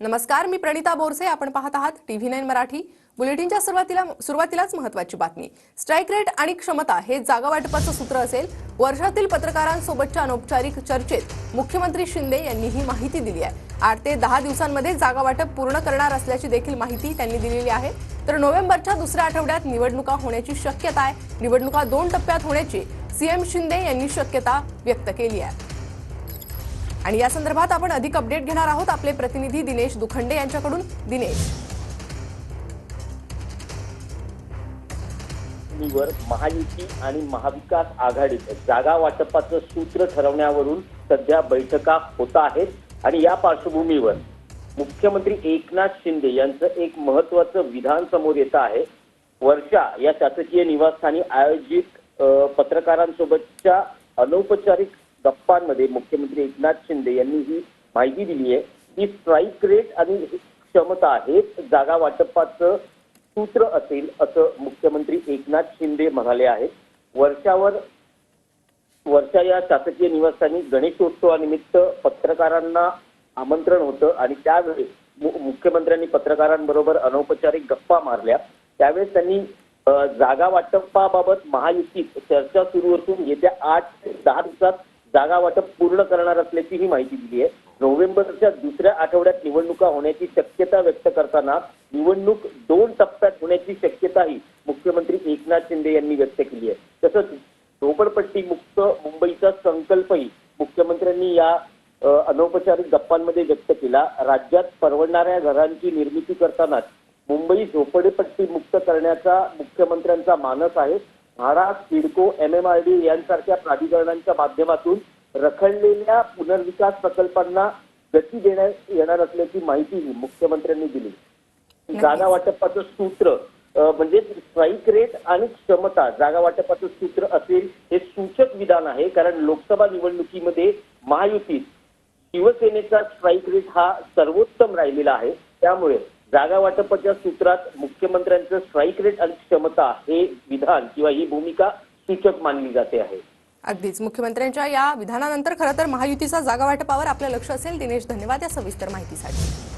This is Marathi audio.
नमस्कार, मी प्रणिता बोरसे. आपण पाहत आहात TV9 मराठी. बुलेटिनच्या सुरुवातीलाच महत्त्वाची बातमी. स्ट्राइक रेट आणि क्षमता हे जागा वाटपाचं सूत्र असेल. वर्षातील पत्रकारांसोबतच्या अनौपचारिक चर्चेत मुख्यमंत्री शिंदे यांनी ही माहिती दिली आहे. 8 ते 10 दिवसांमध्ये जागा वाटप पूर्ण करणार असल्याची देखील माहिती त्यांनी दिलेली आहे. तर नोव्हेंबरच्या दुसऱ्या आठवड्यात निवडणुका होण्याची शक्यता आहे. निवडणुका 2 टप्प्यात होण्याची सीएम शिंदे यांनी शक्यता व्यक्त केली आहे. आणि या संदर्भात आपण अधिक अपडेट घेणार आहोत आपले प्रतिनिधी दिनेश दुखंडे यांच्याकडून. दिनेश, महायुती आणि महाविकास आघाडीत जागा वाटपाचं सूत्र ठरवण्यावरून सध्या बैठका होत आहेत आणि या पार्श्वभूमीवर मुख्यमंत्री एकनाथ शिंदे यांचं एक महत्त्वाचं विधान समोर येत आहे. वर्षा या शासकीय निवासस्थानी आयोजित पत्रकारांसोबतच्या अनौपचारिक गप्पांमध्ये मुख्यमंत्री एकनाथ शिंदे यांनी ही माहिती दिली आहे की स्ट्राइक रेट आणि क्षमता हेच जागा वाटपाचं सूत्र असेल असं मुख्यमंत्री एकनाथ शिंदे म्हणाले आहेत. वर्षा या शासकीय निवासस्थानी गणेशोत्सवानिमित्त पत्रकारांना आमंत्रण होतं आणि त्यावेळी मुख्यमंत्र्यांनी पत्रकारांबरोबर अनौपचारिक गप्पा मारल्या. त्यावेळेस त्यांनी जागा वाटपाबाबत महायुतीत चर्चा सुरू असून येत्या 8 ते 10 दिवसात जागा वाटप पूर्ण करणार असल्याची ही माहिती दिली आहे. नोव्हेंबरच्या दुसऱ्या आठवड्यात निवडणुका होण्याची शक्यता व्यक्त करताना निवडणूक 2 टप्प्यात होण्याची शक्यताही मुख्यमंत्री एकनाथ शिंदे यांनी व्यक्त केली आहे. तसंच झोपडपट्टी मुक्त मुंबईचा संकल्पही मुख्यमंत्र्यांनी या अनौपचारिक गप्पांमध्ये व्यक्त केला. राज्यात परवडणाऱ्या घरांची निर्मिती करतानाच मुंबई झोपडपट्टी मुक्त करण्याचा मुख्यमंत्र्यांचा मानस आहे. म्हाडा, सिडको, MMRD यांसारख्या प्राधिकरणांच्या माध्यमातून रखडलेल्या पुनर्विकास प्रकल्पांना गती देण्यात येणार असल्याची माहितीही मुख्यमंत्र्यांनी दिली. जागा वाटपाचं सूत्र म्हणजे स्ट्राइक रेट आणि क्षमता जागा वाटपाचं सूत्र असेल हे सूचक विधान आहे. कारण लोकसभा निवडणुकीमध्ये महायुतीत शिवसेनेचा स्ट्राइक रेट हा सर्वोत्तम राहिलेला आहे. त्यामुळे जागा वाटपाच्या सूत्रात मुख्यमंत्र्यांचं स्ट्राइक रेट आणि क्षमता हे विधान किंवा ही भूमिका सूचक मानली जाते आहे. अगदीच मुख्यमंत्र्यांच्या या विधानानंतर खरं तर महायुतीचा जागा वाटपावर आपलं लक्ष असेल. दिनेश, धन्यवाद या सविस्तर माहितीसाठी.